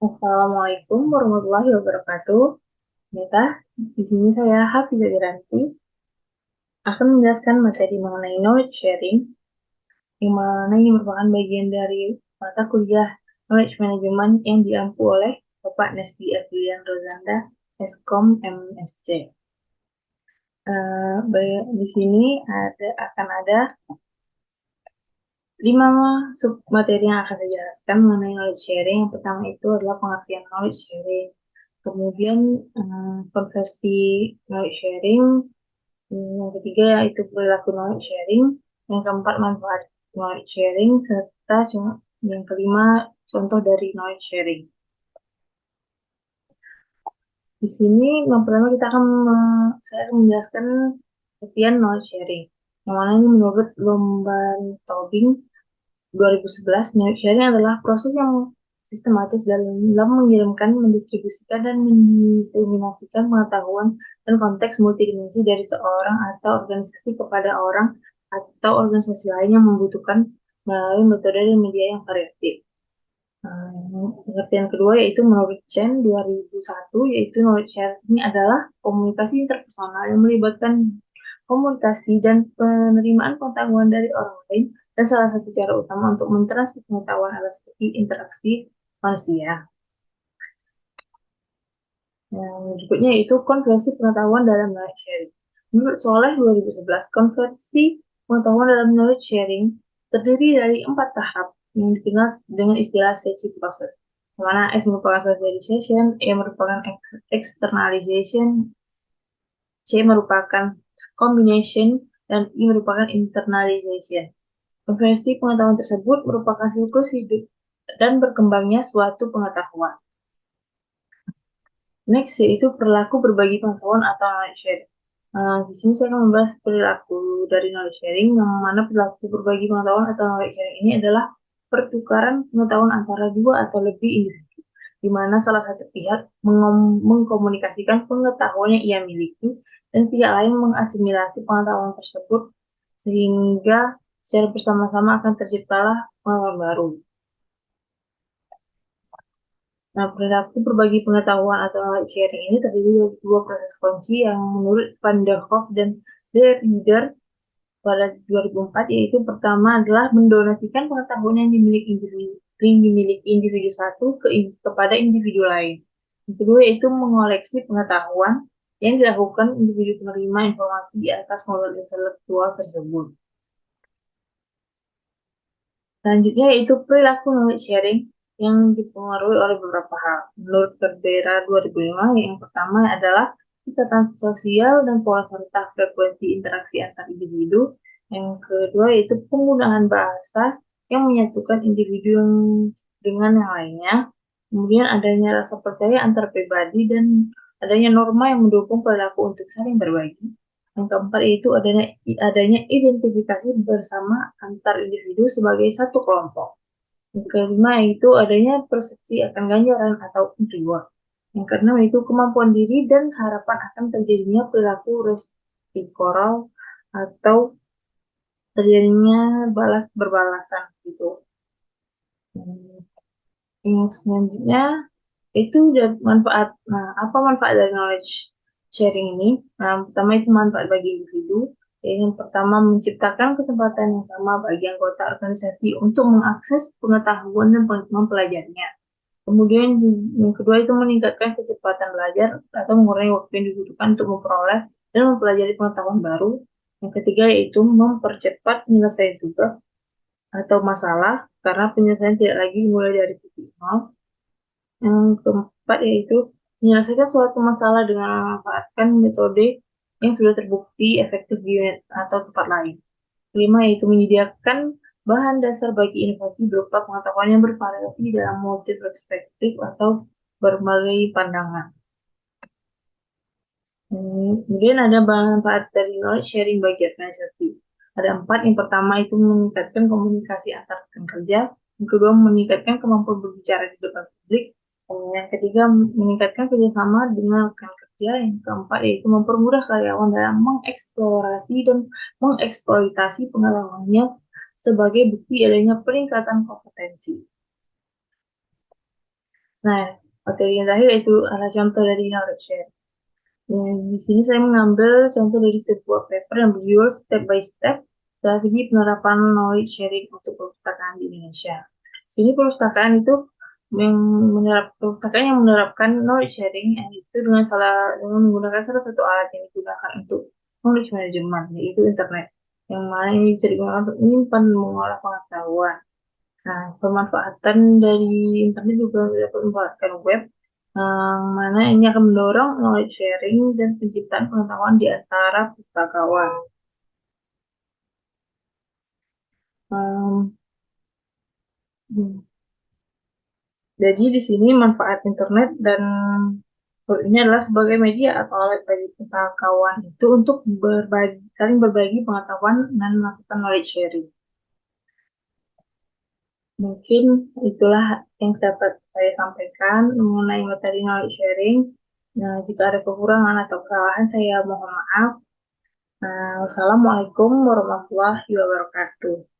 Assalamualaikum warahmatullahi wabarakatuh. Ternyata di sini saya Hafizah Wiranti akan menjelaskan materi mengenai knowledge sharing, yang mana ini merupakan bagian dari mata kuliah knowledge management yang diampu oleh Bapak Nesdi Adrian Rozanda, Eskom MSc. Di sini akan ada 5 sub materi yang akan saya jelaskan mengenai knowledge sharing. Yang pertama itu adalah pengertian knowledge sharing. Kemudian konversi knowledge sharing. Yang ketiga yaitu perilaku knowledge sharing. Yang keempat manfaat knowledge sharing. Serta yang kelima contoh dari knowledge sharing. Di sini yang pertama saya akan menjelaskan pengertian knowledge sharing. Yang mana ini menurut Lomban Tobing 2011, knowledge sharing adalah proses yang sistematis dalam mengirimkan, mendistribusikan, dan mendiseminasikan pengetahuan dan konteks multidimensi dari seorang atau organisasi kepada orang atau organisasi lain yang membutuhkan melalui metode dan media yang variatif. Pengertian kedua yaitu menurut Chen 2001, yaitu knowledge sharing ini adalah komunikasi interpersonal yang melibatkan komunikasi dan penerimaan pengetahuan dari orang lain, dan salah satu cara utama untuk mentransfer pengetahuan adalah seperti interaksi manusia. Yang berikutnya yaitu konversi pengetahuan dalam knowledge sharing. Menurut Soleh 2011, konversi pengetahuan dalam knowledge sharing terdiri dari 4 tahap yang dikenal dengan istilah SECI process. Di mana S merupakan socialization, E merupakan externalization, C merupakan combination, dan I merupakan internalization. Konversi pengetahuan tersebut merupakan siklus hidup dan berkembangnya suatu pengetahuan. Next yaitu perilaku berbagi pengetahuan atau knowledge sharing. Di sini saya akan membahas perilaku dari knowledge sharing, yang mana perilaku berbagi pengetahuan atau knowledge sharing ini adalah pertukaran pengetahuan antara dua atau lebih individu, di mana salah satu pihak mengkomunikasikan pengetahuan yang ia miliki dan pihak lain mengasimilasi pengetahuan tersebut, sehingga secara bersama-sama akan terciptalah pengetahuan baru. Nah, perilaku berbagi pengetahuan atau knowledge sharing ini terdiri dari 2 proses kunci yang menurut Van der Hoef dan De Ridder pada 2004, yaitu pertama adalah mendonasikan pengetahuan yang dimiliki individu satu kepada individu lain. Yang kedua yaitu mengoleksi pengetahuan yang dilakukan individu penerima informasi di atas modal intelektual tersebut. Selanjutnya yaitu perilaku knowledge sharing yang dipengaruhi oleh beberapa hal. Menurut Berbera 2005, yang pertama adalah ikatan sosial dan pola serta frekuensi interaksi antar individu. Yang kedua yaitu penggunaan bahasa yang menyatukan individu dengan yang lainnya. Kemudian adanya rasa percaya antar pribadi dan adanya norma yang mendukung perilaku untuk saling berbagi. Yang keempat yaitu adanya identifikasi bersama antar individu sebagai satu kelompok. Yang kelima yaitu adanya persepsi akan ganjaran atau reward. Yang keenam yaitu kemampuan diri dan harapan akan terjadinya perilaku resiprocal atau terjadinya balas berbalasan gitu. Yang selanjutnya itu manfaat. Nah, apa manfaat dari knowledge sharing ini? Nah, pertama itu manfaat bagi individu. Yang pertama menciptakan kesempatan yang sama bagi anggota organisasi untuk mengakses pengetahuan dan mempelajarinya. Kemudian yang kedua itu meningkatkan kecepatan belajar atau mengurangi waktu yang dibutuhkan untuk memperoleh dan mempelajari pengetahuan baru. Yang ketiga yaitu mempercepat penyelesaian tugas atau masalah karena penyelesaian tidak lagi dimulai dari titik nol. Yang keempat yaitu menyelesaikan suatu masalah dengan memanfaatkan metode yang sudah terbukti efektif di unit atau tempat lain. Kelima yaitu menyediakan bahan dasar bagi inovasi berupa pengetahuan yang bervariasi dalam multi perspektif atau berbagai pandangan. Kemudian ada manfaat dari knowledge sharing bagi organisasi. Ada 4. Yang pertama itu meningkatkan komunikasi antar rekan kerja. Yang kedua meningkatkan kemampuan berbicara di depan publik. Yang ketiga meningkatkan kerjasama dengan rekan kerja. Yang keempat yaitu mempermudah karyawan dalam mengeksplorasi dan mengeksploitasi pengalamannya sebagai bukti adanya peningkatan kompetensi. Nah, materi yang terakhir itu adalah contoh dari knowledge share. Dan di sini saya mengambil contoh dari sebuah paper yang berjudul Step by Step Strategi Penerapan Knowledge Sharing untuk Perpustakaan di Indonesia. Di sini perpustakaan itu perpustakaan yang menerapkan knowledge sharing itu dengan menggunakan salah satu alat yang digunakan untuk knowledge management, yaitu internet, yang mana ini bisa digunakan untuk menyimpan dan mengolah pengetahuan. Nah, pemanfaatan dari internet juga dapat memanfaatkan web, mana ini akan mendorong knowledge sharing dan penciptaan pengetahuan di antara pustakawan. Um, jadi di sini manfaat internet dan ini adalah sebagai media atau alat bagi pustakawan itu untuk saling berbagi pengetahuan dan melakukan knowledge sharing. Mungkin itulah yang dapat saya sampaikan mengenai materi knowledge sharing. Nah, jika ada kekurangan atau kesalahan, saya mohon maaf. Wassalamualaikum warahmatullahi wabarakatuh.